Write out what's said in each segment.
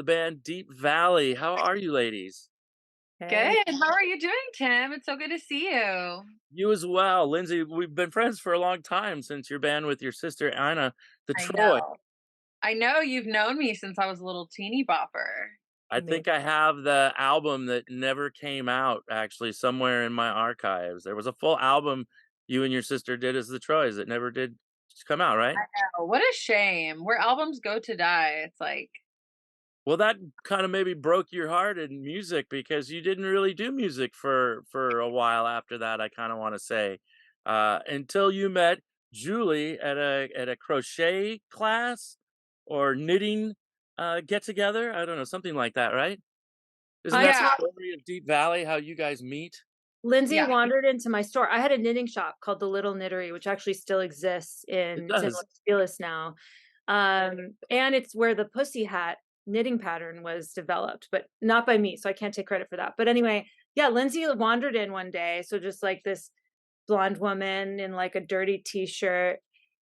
band Deap Valley. How are you ladies? Hey. Good. How are you doing, Tim? It's so good to see you. You as well. Lindsay, we've been friends for a long time since your band with your sister Anna, the I Troy. know. I know you've known me since I was a little teeny bopper. I Amazing. think I have the album that never came out actually somewhere in my archives. There was a full album you and your sister did as the Troys that never did come out, right? I know. What a shame. Where albums go to die. It's like, Well, that kind of maybe broke your heart in music because you didn't really do music for a while after that, I kind of want to say. Until you met Julie at a crochet class or knitting get together. I don't know, something like that, right? Isn't I that the yeah, taught story of Deep Valley, how you guys meet? Lindsay yeah. wandered into my store. I had a knitting shop called The Little Knittery, which actually still exists It in it's in does. Los Feliz now. And it's where the pussy hat knitting pattern was developed, but not by me, so I can't take credit for that. But anyway, yeah, Lindsay wandered in one day, so just like this blonde woman in like a dirty t-shirt,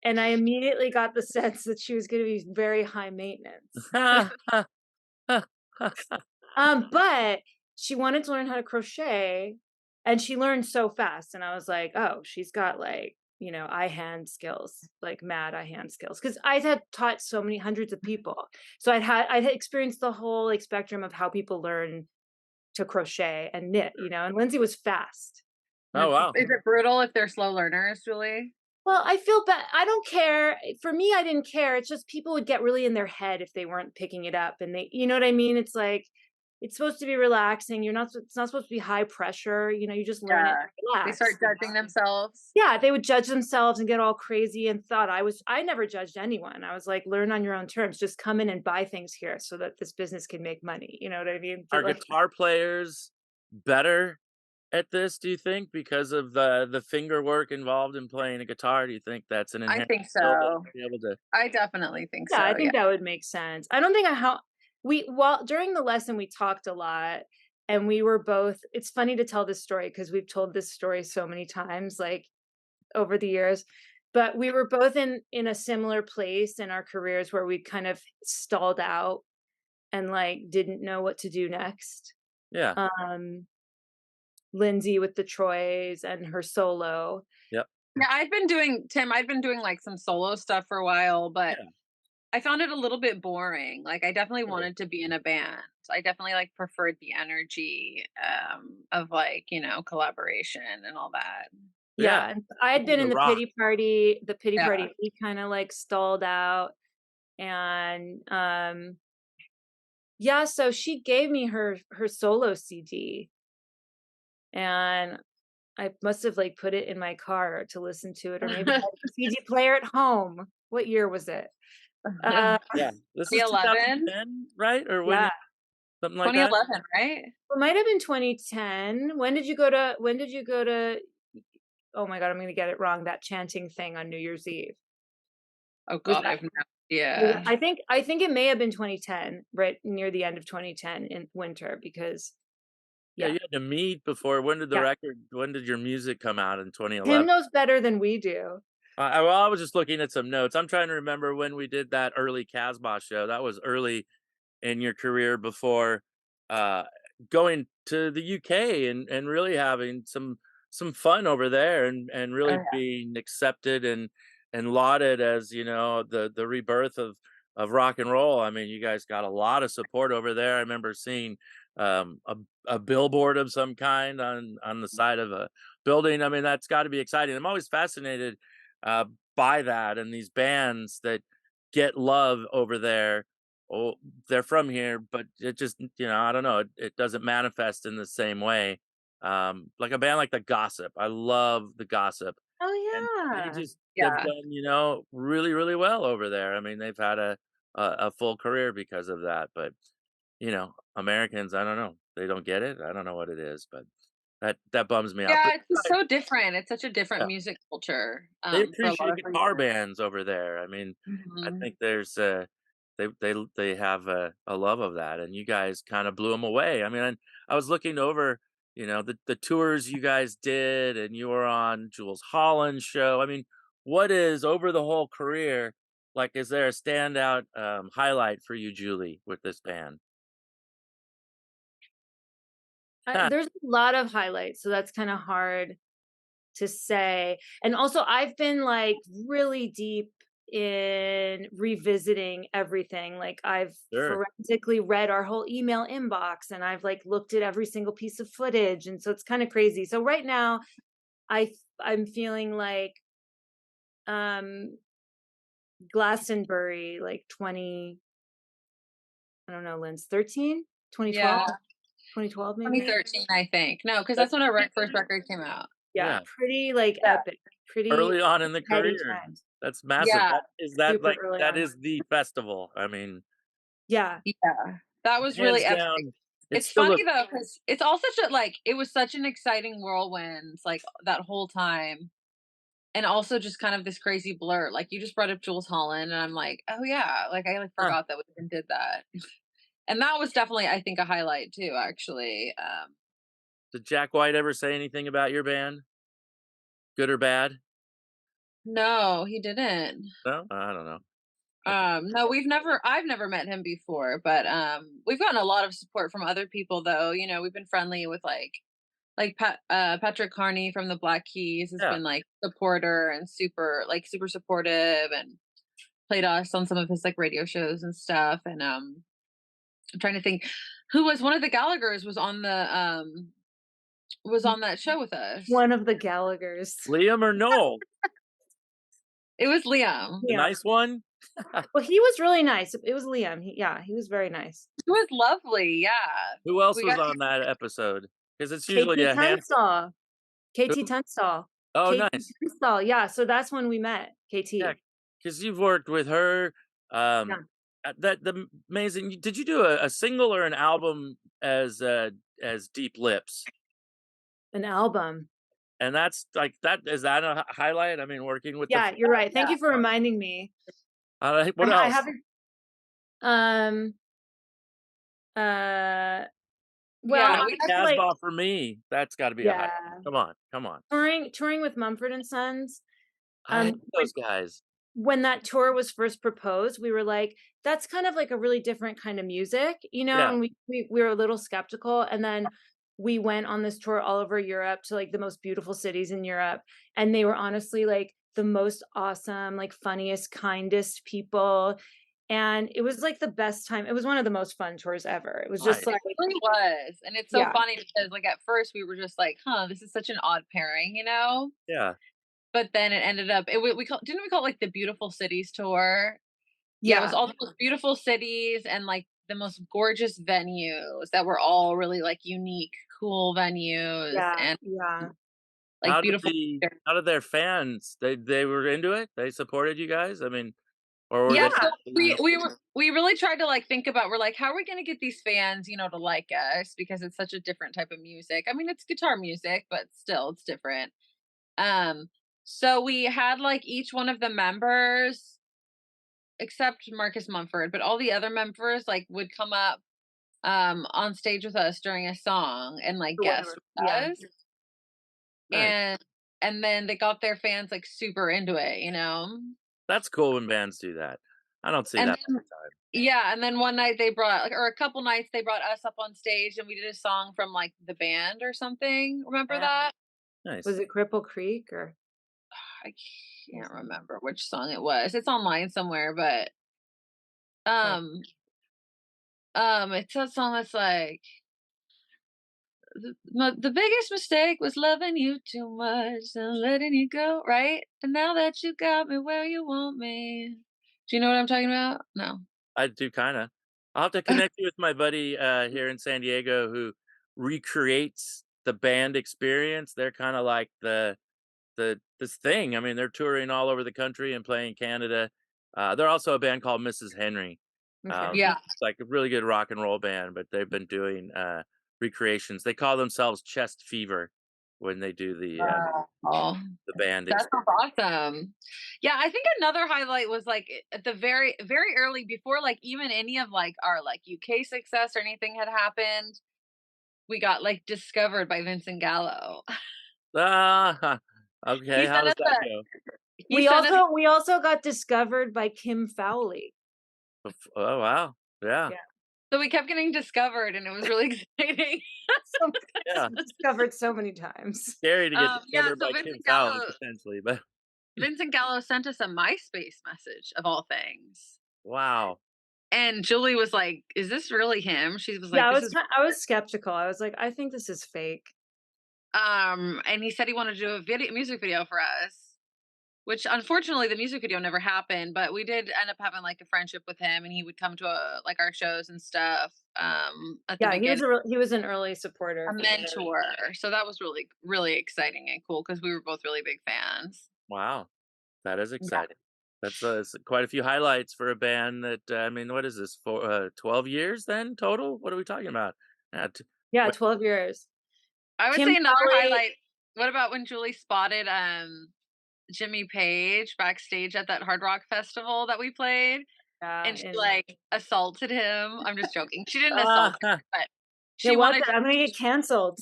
and I immediately got the sense that she was going to be very high maintenance. But she wanted to learn how to crochet, and she learned so fast, and I was like, "Oh, she's got, like, eye hand skills, like, mad eye hand skills." Because I had taught so many hundreds of people. So I had experienced the whole, like, spectrum of how people learn to crochet and knit, and Lindsay was fast. Oh, wow. Is it brutal if they're slow learners, Julie? Well, I feel bad. I don't care. For me, I didn't care. It's just people would get really in their head if they weren't picking it up, and you know what I mean? It's like it's supposed to be relaxing. It's not supposed to be high pressure. You just learn it Yeah. to They start relax. judging themselves. Yeah, they would judge themselves and get all crazy and thought I never judged anyone. I was like, learn on your own terms. Just come in and buy things here so that this business can make money. You know what I mean? Are But like, guitar players better at this, do you think, because of the finger work involved in playing a guitar? Do you think that's an I inherent think skill that so. you're able to? I definitely think yeah, I so. Yeah. think that would make sense. I don't think I how we well during the lesson we talked a lot, and we were both it's funny to tell this story because we've told this story so many times like over the years, but we were both in a similar place in our careers where we kind of stalled out and like didn't know what to do next. Yeah. Um Lindsay with the Troys and her solo. Yep. Yeah, I've been doing like some solo stuff for a while, but Yeah. I found it a little bit boring. Like I definitely Really. wanted to be in a band. I definitely like preferred the energy of like, collaboration and all that. Yeah. Yeah, and I had been in The rock. the pity Yeah. party, we kind of like stalled out and yeah, so she gave me her solo CD and I must have like put it in my car to listen to it or maybe I had a CD player at home. What year was it? Uh Yeah. This is 2011? 2010, right? Or when yeah, you something like that? 2011, right? it might have been 2010. When did you go to oh my god, I'm going to get it wrong, that chanting thing on New Year's Eve. Oh Was God, that I've no Yeah, idea. I think it may have been 2010, right near the end of 2010 in winter because Yeah, yeah. you had to meet before. Yeah. When did your music come out in Tim 2011? knows better than we do. Well, I was just looking at some notes. I'm trying to remember when we did that early CASBAH show. That was early in your career before uh, going to the UK and really having some fun over there and Oh really yeah. being accepted and lauded as the rebirth of rock and roll. I mean, you guys got a lot of support over there. I remember seeing um, a a billboard of some kind on the side of a building. I mean, that's got to be exciting. I'm always fascinated uh, by that and these bands that get love over there. Oh, they're from here, but it just, I don't know, it doesn't manifest in the same way. Like a band like The Gossip. I love The Gossip. And Oh, they yeah. just they've Yeah. done, really, really well over there. I mean, they've had a full career because of that. But, Americans, I don't know. They don't get it. I don't know what it is, but that bums me out. But Yeah, it's just so different. It's such a different yeah, music culture, they for a lot appreciate of guitar reasons. bands over there. I mean, I Mhm. think there's they have a love of that, and you guys kind of blew them away. I mean, I was looking over, the tours you guys did, and you were on Jules Holland's show. I mean, what is over the whole career like? Is there a standout highlight for you, Julie, with this band? There's a lot of highlights, so that's kind of hard to say. And also, I've been like really deep in revisiting everything. Like, I've Sure. forensically read our whole email inbox and I've like looked at every single piece of footage. And so it's kind of crazy. So right now, I'm feeling like um Glastonbury, like 20, I don't know, Linz, 13, 2012, Yeah, 2012 maybe. 2013, I think. No, because That that's when our first record came out. Yeah, yeah, pretty like Yeah. epic, pretty early on in the heady career. times. That's massive. Yeah, That is that Super like early that on. is the festival. I mean, Yeah. yeah. That was really hands epic. down. It It's still funny looks though, because it's all such a like it was such an exciting whirlwind, like that whole time. And also just kind of this crazy blur. Like you just brought up Jules Holland, and I'm like, oh yeah, like I like huh. forgot that we even did that. And that was definitely, I think, a highlight too, actually. Did Jack White ever say anything about your band? Good or bad? No, he didn't. No? I don't know. I think No, I've never met him before, but we've gotten a lot of support from other people though. You know, we've been friendly with Patrick Carney from the Black Keys has yeah. been like supporter and super supportive and played us on some of his like radio shows and stuff. And I'm trying to think who was one of the Gallaghers was on that show with us. One of the Gallaghers. Liam or Noel? It was Liam. The Yeah. nice one? Well, he was really nice. It was Liam. Yeah, he was very nice. It was lovely. Yeah. Who else We was got on that episode? Because it's usually KT a handful. Tunstall. KT Who? Tunstall. Oh, KT nice. Tunstall. Yeah, so that's when we met. Yeah, KT. because you've worked with her. Yeah. That the amazing. Did you do a single or an album as Deep Lips? An album. And that's like that. Is that a highlight? I mean, working with the. Yeah, you're right. Thank yeah. you for reminding me. What I else? haven't um uh well, Yeah, I we have like, CASBAH for me. That's got to be a highlight. yeah, Come on, come on. touring with Mumford and Sons. I hate When those guys. that tour was first proposed, we were like, that's kind of like a really different kind of music, you know, Yeah, and we were a little skeptical. And then we went on this tour all over Europe to like the most beautiful cities in Europe. And they were honestly like the most awesome, like funniest, kindest people. And it was like the best time. It was one of the most fun tours ever. It was just nice. like, It really was. And it's so yeah, funny because like at first we were just like, huh, this is such an odd pairing, you know? Yeah, But then it ended up we call didn't we call it like the Beautiful Cities tour? Yeah, it was yeah, all the most beautiful cities and like the most gorgeous venues that were all really like unique, cool venues yeah, and yeah. like beautiful. how did their fans they were into it? They supported you guys? I mean, or were Yeah, they so you know, we really tried to like think about we're like, how are we gonna get these fans, you know, to like us because it's such a different type of music. I mean, it's guitar music, but still it's different. Um, so we had like each one of the members, except Marcus Mumford, but all the other members like would come up on stage with us during a song and like Or guest whatever. with Yeah. us. nice. And then they got their fans like super into it, you know? That's cool when bands do that. I don't see And that all then the time. yeah, and then one night they brought like or a couple nights they brought us up on stage and we did a song from like the band or something. Remember Yeah. that? Nice. Was it Cripple Creek or? I can't remember which song it was. It's online somewhere, but Oh, um it's a song that's like the biggest mistake was loving you too much and letting you go, right? And now that you got me where you want me. Do you know what I'm talking about? No. I do kinda. I'll have to connect you with my buddy, here in San Diego who recreates the band experience. They're kinda like this thing. I mean, they're touring all over the country and playing Canada. They're also a band called Mrs. Henry. okay. Yeah. It's like a really good rock and roll band, but they've been doing, recreations. They call themselves Chest Fever when they do Oh. the band That ex sounds awesome. Yeah, I think another highlight was like at the very early before like even any of like our like UK success or anything had happened, we got like discovered by Vincent Gallo. Ah, okay, He how sent does us that go? he sent us We also got discovered by Kim Fowley. Oh, wow. Yeah. Yeah. So we kept getting discovered, and it was really exciting. So Yeah, discovered so many times. scary to get Yeah, discovered so by Kim Fallon potentially, but Vincent Gallo sent us a MySpace message of all things. wow. And Julie was like, "Is this really him?" She was like, Yeah, "This is." I was skeptical. I was like, "I think this is fake." And he said he wanted to do a music video for us, which unfortunately the music video never happened, but we did end up having like a friendship with him, and he would come to like our shows and stuff at the Yeah, beginning. he was an early supporter A for sure. mentor. So that was really, really exciting and cool because we were both really big fans. Wow, that is Yeah. exciting. That's quite a few highlights for a band that, I mean, what is this, for 12 years then total? What are we talking about? Yeah, Yeah, wait, 12 years. I would Kim say another Valley, highlight. What about when Julie spotted Jimmy Page backstage at that Hard Rock festival that we played, yeah, and she and like assaulted him? I'm just joking. She didn't assault him, ah, but yeah, she what wanted the I'm gonna get canceled.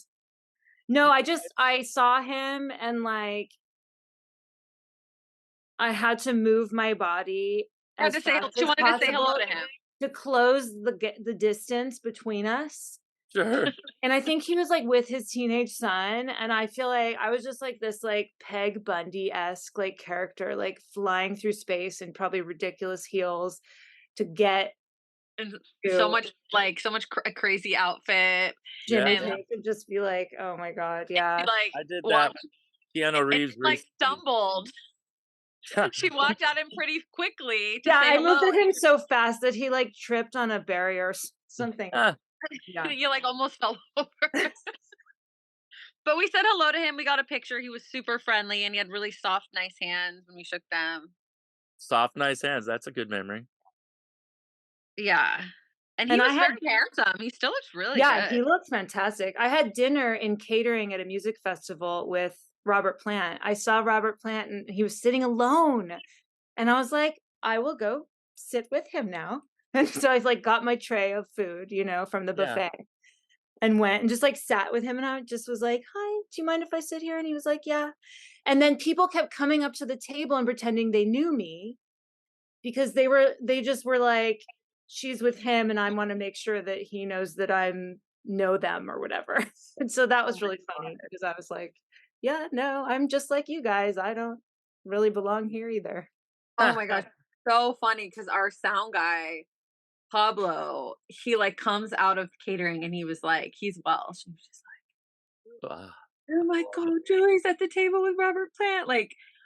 No, I saw him and, like, I had to move my body as to say fast she as wanted to say hello possible to him. to close the distance between us, sure. and I think he was, like, with his teenage son, and I feel like I was just, like, this, like, Peg Bundy-esque, like, character, like, flying through space in probably ridiculous heels to get And to so much a crazy outfit, Yeah, Jimmy and yeah. Page and just be like, "Oh my god, she yeah." like I did that walked with Keanu and Reeves she like recently. stumbled. She walked at him pretty quickly to Yeah, say I moved hello. at him so fast that he, like, tripped on a barrier or something. Ah, Yeah. You like almost fell over. But we said hello to him. We got a picture. He was super friendly and he had really soft, nice hands when we shook them. soft, nice hands. That's a good memory. Yeah. And he And I was had very handsome. He still looks really Yeah, good. he looked fantastic. I had dinner in catering at a music festival with Robert Plant. I saw Robert Plant and he was sitting alone, and I was like, "I will go sit with him now." And so I, like, got my tray of food, from the Yeah. buffet and went and just, like, sat with him, and I just was like, "Hi, do you mind if I sit here?" And he was like, "Yeah." And then people kept coming up to the table and pretending they knew me because they just were like, "She's with him, and I wanna make sure that he knows that I'm know them," or whatever. And so that Oh was my really funny God. because I was like, "Yeah, no, I'm just like you guys. I don't really belong here either." Oh my gosh. So funny because our sound guy, Pablo, he like comes out of catering and he was like, he's Welsh. And he was just Ah, like, oh my God, Julie's at the table with Robert Plant.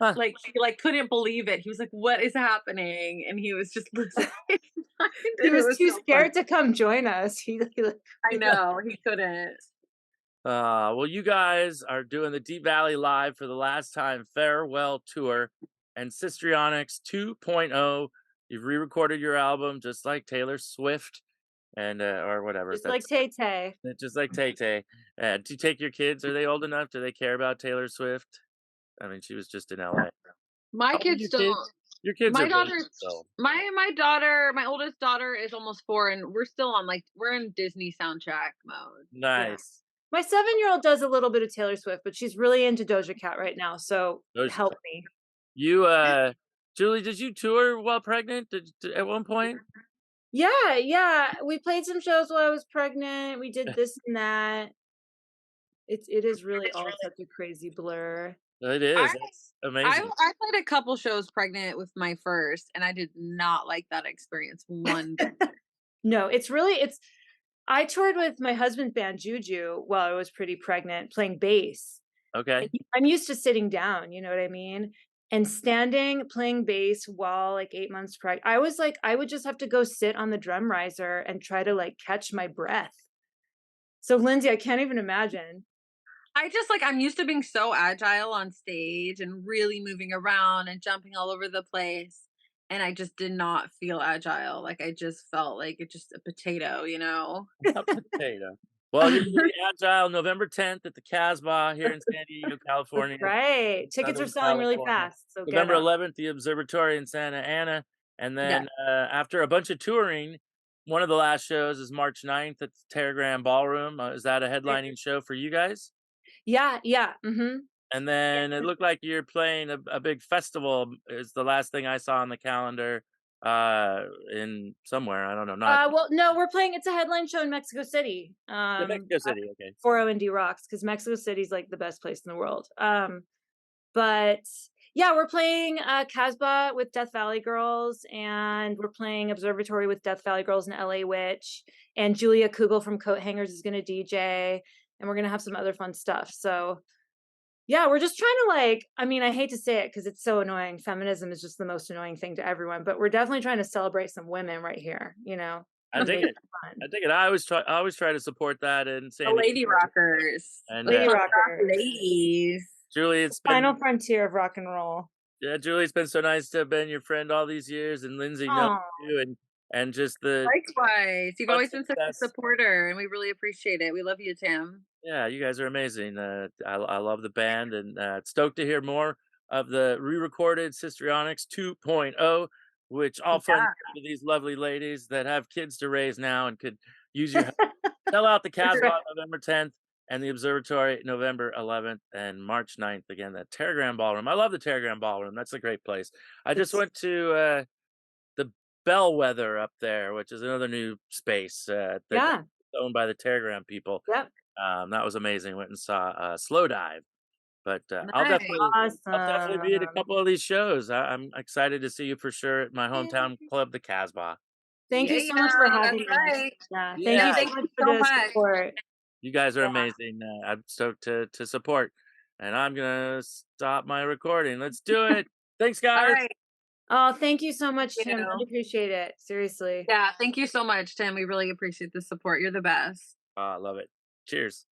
ah, Like he like couldn't believe it. He was like, "What is happening?" And he was just losing his mind, He and it was was too so funny. scared to come join us. He like I know, he couldn't. well, you guys are doing the Deap Valley Live for the last time farewell tour and Sistrionics 2.0. You've re-recorded your album just like Taylor Swift and or whatever. just like That's Tay Tay. just like Tay Tay. Do you take your kids? Are they old enough? Do they care about Taylor Swift? I mean, she was just in LA. My How old are kids your don't. kids? Your kids My are big, daughter so my daughter, my oldest daughter is almost 4, and we're still on, like we're in Disney soundtrack mode. Yeah. nice. My 7-year-old does a little bit of Taylor Swift, but she's really into Doja Cat right now, so Doja help Cat. me. You, Julie, did you tour while pregnant? At one point? Yeah, yeah, we played some shows while I was pregnant, we did this and that. It is really all such a crazy blur. It I is. That's amazing. I played a couple shows pregnant with my first, and I did not like that experience one bit. No, it's I toured with my husband's band Juju while I was pretty pregnant playing bass. Okay. I'm used to sitting down, you know what I mean? And standing, playing bass while, like, 8 months pregnant, I was like, I would just have to go sit on the drum riser and try to, like, catch my breath. So, Lindsay, I can't even imagine. I just like I'm used to being so agile on stage and really moving around and jumping all over the place. And I just did not feel agile. Like I just felt like it just a potato, you know? A potato. Well, you're gonna be agile November 10th at the CASBAH here in San Diego, California, Right. Tickets are Southern selling really California. fast, so get November them. 11th, the Observatory in Santa Ana. And Yeah. then after a bunch of touring, one of the last shows is March 9th at the TERAGRAM Ballroom. Is that a headlining show for you guys? Yeah, yeah, mhm. And then it looked like you're playing a big festival is the last thing I saw on the calendar. In somewhere, I don't know, not Well, no, we're playing it's a headline show in Mexico City, the Mexico City, okay. 40 Rocks, because Mexico City's, like, the best place in the world, but, yeah, we're playing, CASBAH with Death Valley Girls, and we're playing Observatory with Death Valley Girls and LA Witch, and Julia Kugel from Coat Hangers is gonna DJ, and we're gonna have some other fun stuff, so yeah, we're just trying to, like, I mean, I hate to say it because it's so annoying. Feminism is just the most annoying thing to everyone, but we're definitely trying to celebrate some women right here, I and dig make it. it fun. I dig it. I always try to support that in The San lady Diego, rockers, and, the Lady punk rock rockers, ladies. Julie, the it's been final frontier of rock and roll. yeah, Julie, it's been so nice to have been your friend all these years, and Lindsay knows Oh, you, and just the Likewise, you've fun always been such a success. supporter, and we really appreciate it. We love you, Tim. Yeah, you guys are amazing. I love the band, and stoked to hear more of the re-recorded Sistrionics 2.0, which all fun Yeah. to these lovely ladies that have kids to raise now and could use your help. Sell out the that's right. CASBAH November 10th and the Observatory November 11th and March 9th. Again, the TERAGRAM Ballroom. I love the TERAGRAM Ballroom. That's a great place. I just It's went to the Bellwether up there, which is another new space that yeah, owned by the TERAGRAM people. yep. That was amazing. Went and saw Slow Dive. But Nice. I'll definitely be at a Awesome. couple of these shows. I'm excited to see you for sure at my hometown club, the Casbah. Thank you Yeah, so much for that's having us. right. Yeah, thank Yeah, you Yeah, so thank much you for so the much. support. you guys are Yeah. amazing. I'm stoked to support, and I'm gonna stop my recording. Let's do it. Thanks, All guys. right. Oh, thank you so much, You Tim. I know. appreciate it. Seriously. Yeah, thank you so much, Tim. We really appreciate the support. You're the best. I love it. Cheers.